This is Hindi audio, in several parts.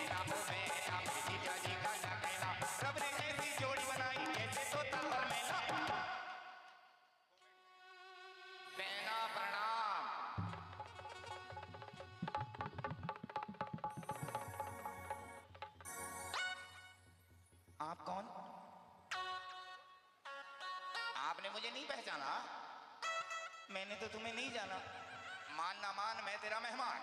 बहना वो बहना जीजा जी का ना कहना, रब ने ऐसी जोड़ी बनाई जैसे तोता और मैना। बहना प्रणाम। आप कौन? आपने मुझे नहीं पहचाना? मैंने तो तुम्हें नहीं जाना। मान ना मान, मैं तेरा मेहमान।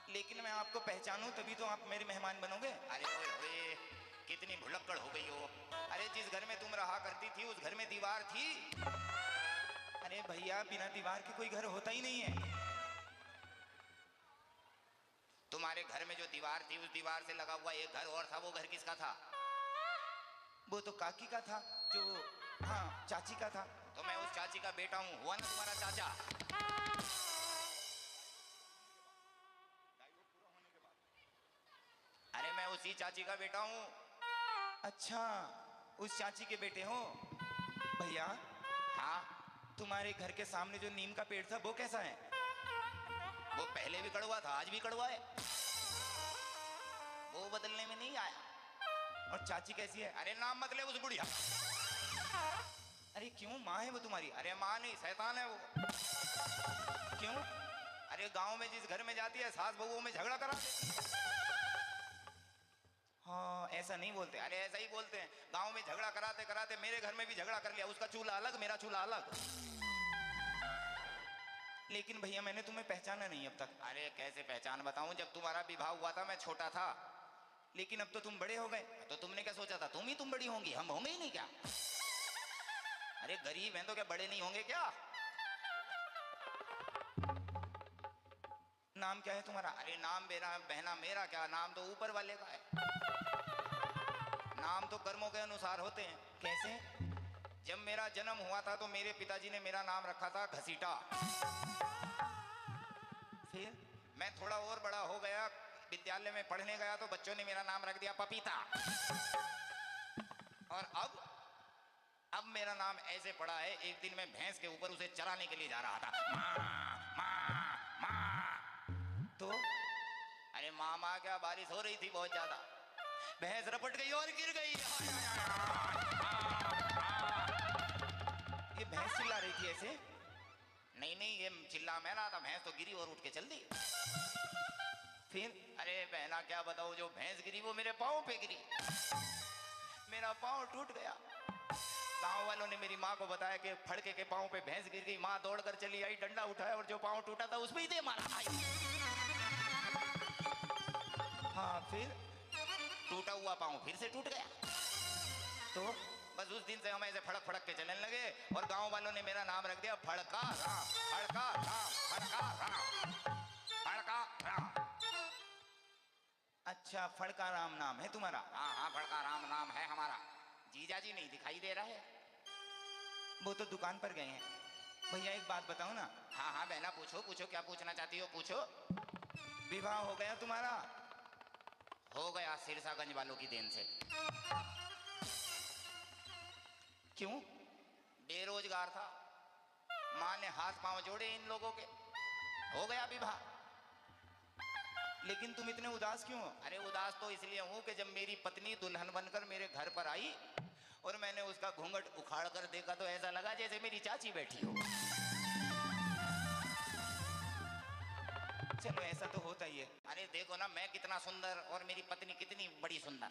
लेकिन मैं आपको पहचानूं तभी तो आप मेरे मेहमान बनोगे। अरे ओए ओए, कितनी भुलक्कड़ हो गई हो। अरे जिस घर में तुम रहा करती थी उस घर में दीवार थी? अरे भैया, बिना दीवार के कोई घर होता ही नहीं है। तुम्हारे घर में जो दीवार थी उस दीवार से लगा हुआ एक घर और था, वो घर किसका था? वो तो काकी का था, जो हाँ चाची का था। तो मैं उस चाची का बेटा हूँ, हुआ ना तुम्हारा चाचा? अरे मैं उसी चाची का बेटा हूँ। अच्छा, उस चाची के बेटे हो? भैया हाँ, तुम्हारे घर के सामने जो नीम का पेड़ था वो कैसा है? वो पहले भी कड़वा था, आज भी कड़वा है, वो बदलने में नहीं आया। और चाची कैसी है? अरे नाम मत ले उस बुढ़िया। अरे क्यों, माँ है वो तुम्हारी? अरे माँ नहीं, शैतान है वो। क्यों? अरे गांव में जिस घर में जाती है सास बहुओं में झगड़ा करा देती है। हाँ ऐसा नहीं बोलते। अरे ऐसा ही बोलते हैं, गांव में झगड़ा कराते कराते मेरे घर में भी झगड़ा कर लिया, उसका चूल्हा अलग मेरा चूल्हा अलग। लेकिन भैया मैंने तुम्हें पहचाना नहीं अब तक। अरे कैसे पहचान बताऊं, जब तुम्हारा विवाह हुआ था मैं छोटा था, लेकिन अब तो तुम बड़े हो गए। तो तुमने क्या सोचा था तुम बड़ी होंगी, हम होंगे ही नहीं क्या? अरे गरीब हैं तो क्या बड़े नहीं होंगे क्या? नाम क्या है तुम्हारा? अरे नाम मेरा बहना, मेरा क्या नाम तो ऊपर वाले का है। नाम तो कर्मों के अनुसार होते हैं। कैसे? जब मेरा जन्म हुआ था तो मेरे पिताजी ने मेरा नाम रखा था घसीटा। फिर मैं थोड़ा और बड़ा हो गया, विद्यालय में पढ़ने गया तो बच्चों ने मेरा नाम रख दिया पपीता। और अब मेरा नाम ऐसे पड़ा है, एक दिन मैं भैंस के ऊपर उसे चराने के लिए जा रहा था। माँ, माँ, माँ। तो अरे मामा क्या, बारिश हो रही थी बहुत ज्यादा, भैंस रपट गई और गिर गई। ये भैंस चिल्ला रही थी ऐसे? नहीं नहीं, ये चिल्ला मैं रहा था, भैंस तो गिरी और उठ के चल दी। फिर? अरे बहना क्या बताओ, जो भैंस गिरी वो मेरे पाँव पे गिरी, मेरा पाँव टूट गया। गांव वालों ने मेरी माँ को बताया कि फड़के के पाँव पे भैंस गिर गई। माँ दौड़कर चली आई, डंडा उठाया और जो पाँव टूटा था उसमें ही दे मारा। हाँ फिर? टूटा हुआ पाँव फिर से टूट गया। तो बस उस दिन से हम ऐसे फड़क फड़क के चलने लगे और गांव वालों ने मेरा नाम रख दिया फड़का राम, फड़का राम, फड़का राम, फड़का राम। अच्छा, फड़का राम नाम है तुम्हारा? हाँ हाँ, फड़का राम नाम है हमारा। जीजा जी नहीं दिखाई दे रहा है, वो तो दुकान पर गए हैं। भैया एक बात बताओ ना। हाँ हाँ बहना, पूछो पूछो, क्या पूछना चाहती हो पूछो। विवाह हो गया तुम्हारा? हो गया, सिरसागंज वालों की देन से। क्यों? बेरोजगार था, माँ ने हाथ पांव जोड़े इन लोगों के, हो गया विवाह। लेकिन तुम इतने उदास क्यों हो? अरे उदास तो इसलिए हूं कि जब मेरी पत्नी दुल्हन बनकर मेरे घर पर आई और मैंने उसका घूंघट उखाड़ कर देखा तो ऐसा लगा जैसे मेरी चाची बैठी हो। चलो ऐसा तो होता ही है। अरे देखो ना, मैं कितना सुंदर और मेरी पत्नी कितनी बड़ी सुंदर।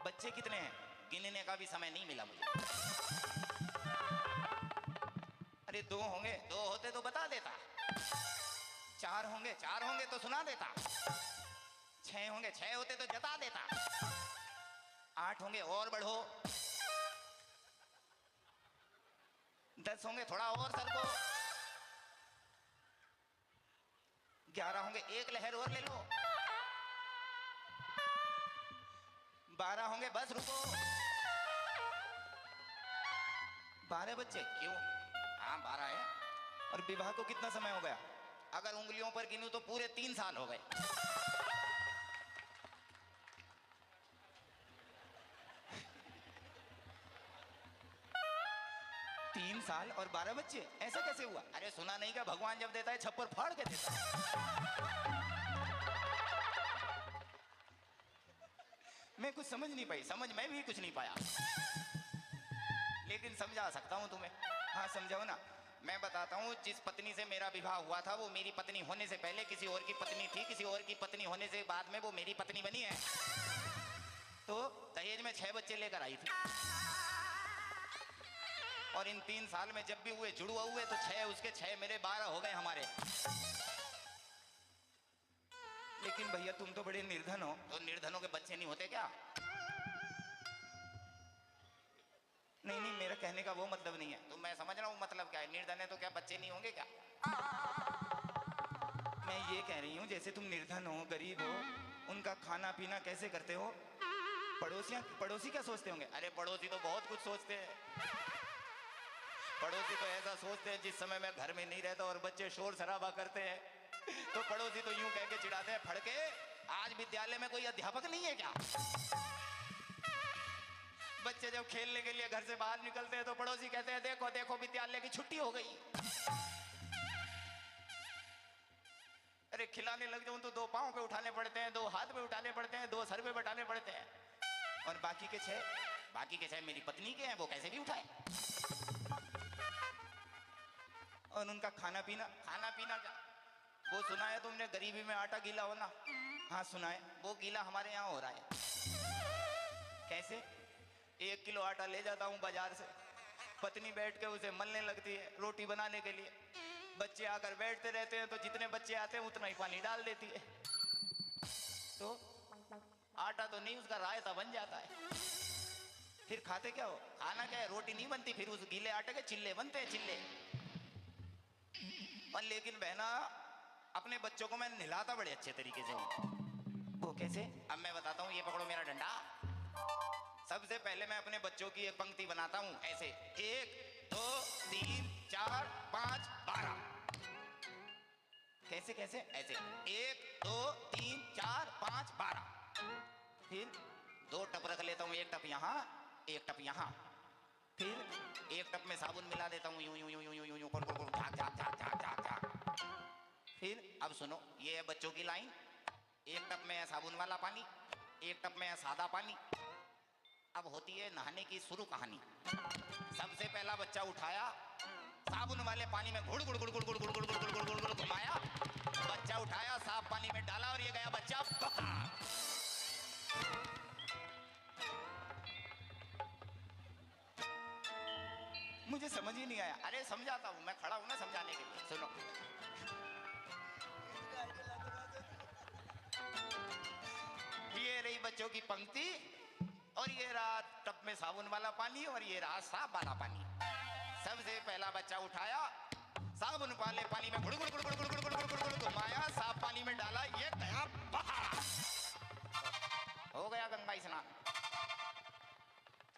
बच्चे कितने हैं? गिनने का भी समय नहीं मिला मुझे। अरे दो होंगे, दो होते तो बता देता। चार होंगे, चार होंगे तो सुना देता। छह होंगे, छह होते तो जता देता। आठ होंगे और बढ़ो। 10 होंगे, थोड़ा और सरको। 11 होंगे, एक लहर और ले लो। 12 होंगे, बस रुको। 12 बच्चे? क्यों? हाँ 12 है। और विवाह को कितना समय हो गया? अगर उंगलियों पर गिनूं तो पूरे 3 साल हो गए। 3 3 साल और 12 बच्चे, ऐसा कैसे हुआ? अरे सुना नहीं क्या, भगवान जब देता है छप्पर फाड़ के देता है। मैं कुछ समझ नहीं पाई, समझ में भी कुछ नहीं पाया, लेकिन समझा सकता हूं तुम्हें। हाँ समझाओ ना। मैं बताता हूँ, जिस पत्नी से मेरा विवाह हुआ था वो मेरी पत्नी होने से पहले किसी और की पत्नी थी, किसी और की पत्नी होने से बाद में वो मेरी पत्नी बनी है। तो दहेज में 6 बच्चे लेकर आई थी, और इन 3 साल में जब भी हुए जुड़वा हुए तो 6 उसके 6 मेरे 12 हो गए हमारे। लेकिन भैया तुम तो बड़े निर्धन हो, तो निर्धनों के बच्चे नहीं होते क्या? नहीं नहीं, मेरा कहने का वो मतलब नहीं है। तो मैं समझ रहा हूँ मतलब क्या है, निर्धन है तो क्या बच्चे नहीं होंगे क्या? मैं ये कह रही हूँ जैसे तुम निर्धन हो, गरीब हो, उनका खाना पीना कैसे करते हो? पड़ोसी क्या सोचते होंगे? अरे पड़ोसी तो बहुत कुछ सोचते हैं। पड़ोसी तो ऐसा सोचते हैं, जिस समय मैं घर में नहीं रहता और बच्चे शोर शराबा करते हैं तो पड़ोसी तो यूं कह के चिढ़ाते हैं, फड़के आज विद्यालय में कोई अध्यापक नहीं है क्या? बच्चे जब खेलने के लिए घर से बाहर निकलते हैं तो पड़ोसी कहते हैं, देखो देखो विद्यालय की छुट्टी हो गई। अरे खिलाने लग जाऊं तो 2 पांव पे उठाने पड़ते हैं, 2 हाथ पे उठाने पड़ते हैं, 2 सर पे बैठाने पड़ते हैं, और बाकी के 6 मेरी पत्नी के हैं, वो कैसे भी उठाए। और उनका खाना पीना क्या? वो सुना है तुमने, गरीबी में आटा गीला होना? हाँ सुना है। वो गीला हमारे यहाँ हो रहा है। कैसे? 1 किलो आटा ले जाता हूँ बाजार से, पत्नी बैठ के उसे मलने लगती है रोटी बनाने के लिए, बच्चे आकर बैठते रहते हैं तो जितने बच्चे आते हैं उतना ही पानी डाल देती है, तो आटा तो नहीं, उसका रायता बन जाता है। फिर खाते क्या हो? खाना क्या है, रोटी नहीं बनती, फिर उस गीले आटे के चिल्ले बनते हैं, चिल्ले। और लेकिन बहना, अपने बच्चों को मैं नहलाता बड़े अच्छे तरीके से हूँ। वो कैसे? अब मैं बताता हूँ, ये पकड़ो मेरा डंडा। सबसे पहले मैं अपने बच्चों की एक पंक्ति बनाता हूँ ऐसे, 1 2 3 4 5 12। कैसे कैसे? ऐसे 1 2 3 4 5 12। फिर 2 टप रख लेता हूँ, 1 टप यहाँ, 1 टप यहाँ। फिर 1 टप में साबुन मिला देता हूँ, यूं यूं यूं यूं यूं यूं, झाक झाक झाक झाक झाक झाक। फिर अब सुनो, ये है बच्चों की लाइन। 1 टप में है साबुन वाला पानी, 1 टप में है सादा पानी। अब होती है नहाने की शुरू कहानी। सबसे पहला बच्चा उठाया, साबुन वाले पानी में घुड़ घुड़ घुड़ घुड़ घुड़ घुड़ घुड़ घुड़ घुड़ घुड़ घुड़ घुमाया, बच्चा उठाया, साफ पानी में डाला और ये गया बच्चा बाहर। मुझे समझ ही नहीं आया। अरे समझाता हूँ, मैं खड़ा हूँ ना समझाने के लिए, सुनो। ये रही बच्चों की पंक्ति, और ये रहा टब में साबुन वाला पानी, और ये रहा साफ वाला पानी। सबसे पहला बच्चा उठाया, साबुन वाले पानी में गुड़ गुड़ गुड़ गुड़ गुड़ गुड़ गुड़ गुड़ गुड़ घुमाया, साफ पानी में डाला, ये गया बाहर। हो गया गंगा स्नान।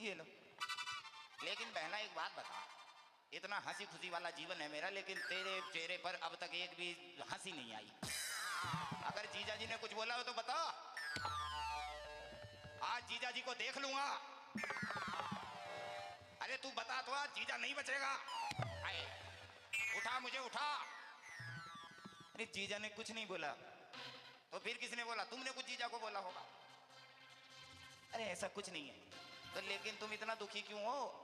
ये लो। लेकिन बहना एक बात बता, इतना हंसी खुशी वाला जीवन है मेरा, लेकिन तेरे चेहरे पर अब तक एक भी हंसी नहीं आई। अगर जीजा जी ने कुछ बोला हो तो बता, आज जीजा जी को देख लूंगा। अरे तू बता तो, आज जीजा नहीं बचेगा। आए, उठा मुझे, उठा। अरे जीजा ने कुछ नहीं बोला तो फिर किसने बोला? तुमने कुछ जीजा को बोला होगा। अरे ऐसा कुछ नहीं है। तो लेकिन तुम इतना दुखी क्यों हो?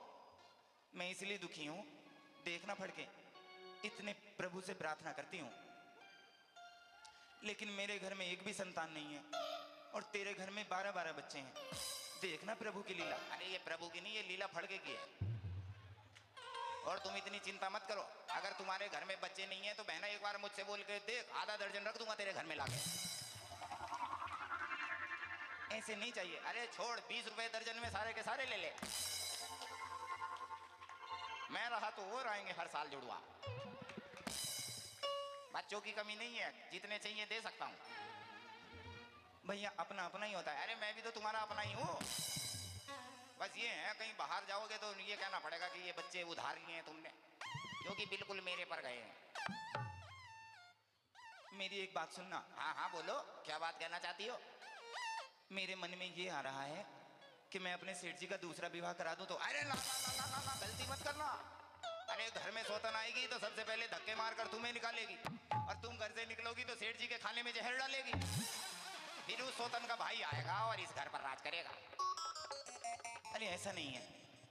मैं इसलिए दुखी हूं, देखना फड़के, इतने प्रभु से प्रार्थना करती हूं, लेकिन मेरे घर में एक भी संतान नहीं है, और तेरे घर में 12-12 बच्चे हैं। देखना प्रभु की लीला। अरे ये प्रभु की नहीं, ये लीला फड़के की है। और तुम इतनी चिंता मत करो, अगर तुम्हारे घर में बच्चे नहीं है तो बहना एक बार मुझसे बोल के देख, आधा दर्जन रख दूंगा तेरे घर में लाके। ऐसे नहीं चाहिए। अरे छोड़, 20 रुपए दर्जन में सारे के सारे ले ले। मैं रहा तो और आएंगे हर साल जुड़वा। बच्चों की कमी नहीं है, जितने चाहिए दे सकता हूँ। भैया अपना अपना ही होता है। अरे मैं भी तो तुम्हारा अपना ही हूँ। बस ये है, कहीं बाहर जाओगे तो ये कहना पड़ेगा कि ये बच्चे उधार लिए हैं तुमने, क्योंकि बिल्कुल मेरे पर गए हैं। मेरी एक बात सुनना। हाँ हाँ बोलो, क्या बात कहना चाहती हो? मेरे मन में ये आ रहा है कि मैं अपने सेठ जी का दूसरा विवाह करा दूं तो। अरे ना ना ना ना ना, गलती मत करना। अरे घर में सौतन आएगी तो सबसे पहले धक्के मारकर तुम्हें निकालेगी, और तुम घर से निकलोगी तो सेठ जी के खाने में जहर डालेगी। फिर उस सौतन का भाई आएगा और इस घर पर राज करेगा। अरे ऐसा नहीं है,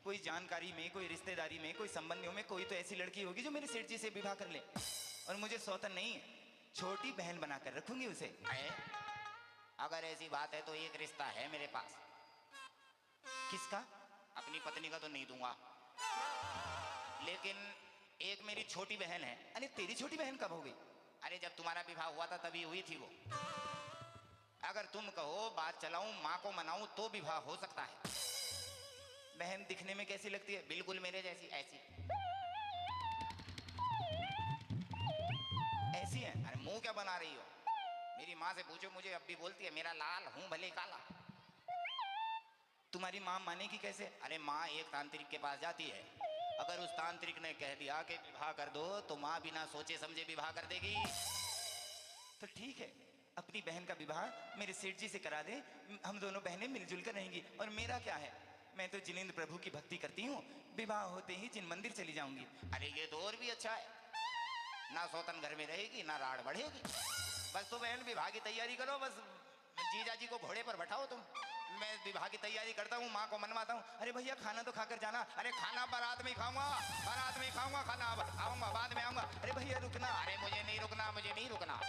कोई जानकारी में, कोई रिश्तेदारी में, कोई संबंधियों में कोई तो ऐसी लड़की होगी जो मेरे सेठ जी से विवाह कर ले, और मुझे सौतन नहीं है, छोटी बहन बनाकर रखूंगी उसे। अगर ऐसी बात है तो एक रिश्ता है मेरे पास। किसका? अपनी पत्नी का तो नहीं दूंगा, लेकिन एक मेरी छोटी बहन है। अरे तेरी छोटी बहन कब हो गई? अरे जब तुम्हारा विवाह हुआ था तभी हुई थी वो। अगर तुम कहो बात चलाऊं, माँ को मनाऊं तो विवाह हो सकता है। बहन दिखने में कैसी लगती है? बिल्कुल मेरे जैसी, ऐसी ऐसी है। अरे मुंह क्या बना रही हो? मेरी माँ से पूछो, मुझे अब भी बोलती है मेरा लाल हूं भले काला। तुम्हारी माँ मानेगी कैसे? अरे माँ एक तांत्रिक के पास जाती है, अगर उस तांत्रिक ने कह दिया कि विवाह कर दो तो माँ बिना सोचे समझे विवाह कर देगी। तो ठीक है, अपनी बहन का विवाह मेरे सेठ जी से करा दे, हम दोनों बहनें मिलजुल कर रहेंगी। और मेरा क्या है, मैं तो जिनेंद्र प्रभु की भक्ति करती हूँ, विवाह होते ही जिन मंदिर चली जाऊंगी। अरे ये तो और भी अच्छा है, ना सौतन घर में रहेगी ना राड़ बढ़ेगी। बस तो बहन विवाह की तैयारी करो, बस जीजा जी को घोड़े पर बैठाओ तुम, मैं विवाह की तैयारी करता हूँ, माँ को मनवाता हूँ। अरे भैया खाना तो खाकर जाना। अरे खाना बारात में ही खाऊंगा, बारात में ही खाऊंगा खाना, आऊंगा बाद में आऊंगा। अरे भैया रुकना। अरे मुझे नहीं रुकना, मुझे नहीं रुकना।